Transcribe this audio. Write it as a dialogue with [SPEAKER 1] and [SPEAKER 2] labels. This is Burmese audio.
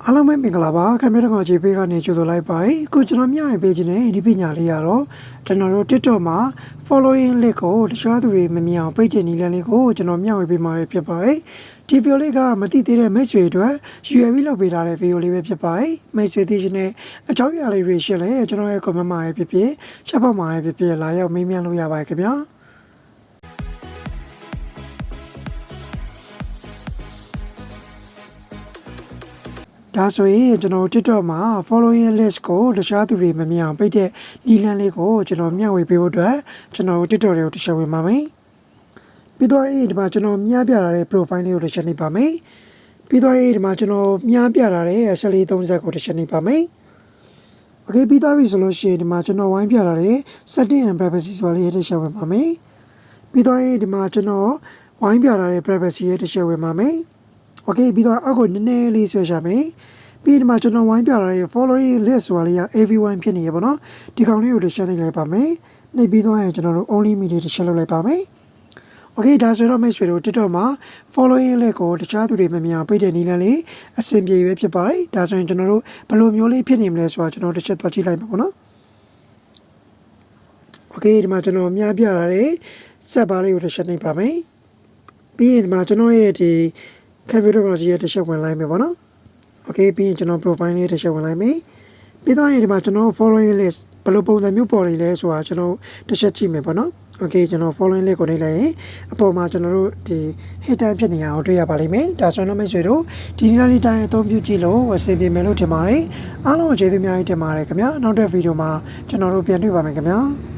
[SPEAKER 1] အားလုံးပဲမင်္ဂလာပါခင်ဗျားတို့ကြီးပေးကနေကြိုဆိုလိုက်ပါခုကျွန်တော်မျှဝေပေးခြင်းနဲ့ဒီပညာလေးရတော့ကျွန်တော်တို့ TikTok မှာ following link ကိုတခြားသူတွေမမြင်အောင်ပိတ်တဲ့နည်းလမ်းလေးကိုကျွန်တော်မျှဝေပေးမှာဖြစ်ပါတယ်ဒီ video လေးကမသိသေးတဲ့မိတ်ဆွေတွေအတွက် UAV လုပ်ပေးထားတဲ့ video လေးပဲဖြစ်ပါတယ်မိတ်ဆွေသိခြင်းနဲ့အကြောင်းအရာလေးတွေရှင်းလဲကျွန်တော်ရဲ့ comment မှာဖြစ်ဖြစ်ချက်ပေါက်မှာဖြစ်ဖြစ်လာရောက်မေးမြန်းလို့ရပါတယ်ခင်ဗျာဒါဆိုရင်ကျွန်တော် TikTok မှာ following list ကိုတခြားသူတွေမမြင်အောင်ပိတ်တဲ့နည်းလမ်းလေးကိုကျွန်တော်မျှဝေပေးဖို့အတွက်ကျွန်တော် TikTok တွေကိုတစ်ချက်ဝင်ပါမယ်။ပြီးတော့ဒီမှာကျွန်တော်မျှပြထားတဲ့ profile လေးကိုတစ်ချက်နှိပ်ပါမယ်။ပြီးတော့ဒီမှာကျွန်တော်မျှပြထားတဲ့ 1430ကိုတစ်ချက်နှိပ်ပါမယ်။ Okay ပြီးတော့ပြီဆိုလို့ရှိရင်ဒီမှာကျွန်တော်ဝိုင်းပြထားတဲ့ setting and privacy ဆိုတာလေးတစ်ချက်ဝင်ပါမယ်။ပြီးတော့ဒီမှာကျွန်တော်ဝိုင်းပြထားတဲ့ privacy ရဲ့တစ်ချက်ဝင်ပါမယ်။ Okay ပြီးတော့အောက်ကိုနည်းနည်းလေးဆွဲချမယ်ပြီးဒီမှာကျွန်တော်ဝိုင်းပြထားတဲ့ following list ဆိုတာလေးက everyone ဖြစ်နေရပါတော့ဒီကောင်လေးကိုတစ်ချက်နှိပ်လိုက်ပါမယ်နှိပ်ပြီးတော့ရင်ကျွန်တော်တို့ only me တစ်ချက်လုပ်လိုက်ပါမယ် Okay ဒါဆိုတော့မိတ်ဆွေတို့ TikTok မှာ following list ကိုတခြားသူတွေမမြင်အောင်ပိတ်တဲ့နည်းလမ်းလေးအဆင်ပြေရွေးဖြစ်ပါတယ်ဒါဆိုရင်ကျွန်တော်တို့ဘယ်လိုမျိုးလေးဖြစ်နေမလဲဆိုတာကျွန်တော်တစ်ချက်သွားကြည့်လိုက်ပါပေါ့နော် Okay ဒီမှာကျွန်တော်မျှပြထားတဲ့ set bar လေးကိုတစ်ချက်နှိပ်ပါမယ်ပြီးရင်ဒီမှာကျွန်တော်ရဲ့ဒီ computer ကိုကြီးရဲ့တစ်ချက်ဝင်လိုက်မယ်ပေါ့နော် Okay ပြီးရင်ကျွန်တော် profile လေးတစ်ချက်ဝင်လိုက်မယ်ပြီးတော့ဒီမှာကျွန်တော် following list ဘယ်လိုပုံစံမျိုးပေါ်နေလဲဆိုတာကျွန်တော်တစ်ချက်ကြည့်မယ်ပေါ့နော် Okay ကျွန်တော် following list ကိုနှိပ်လိုက်ရင်အပေါ်မှာကျွန်တော်တို့ဒီ hidden ဖြစ်နေအောင်တွေ့ရပါလိမ့်မယ်ဒါဆိုတော့မိတ်ဆွေတို့ဒီနေ့လေးတိုင်းအသုံးပြုကြည့်လို့ဝယ်စီပြင်မယ်လို့ထင်ပါတယ်အားလုံးကျေးဇူးများကြီးတင်ပါတယ်ခင်ဗျာနောက်တဲ့ဗီဒီယိုမှာကျွန်တော်တို့ပြန်တွေ့ပါမယ်ခင်ဗျာ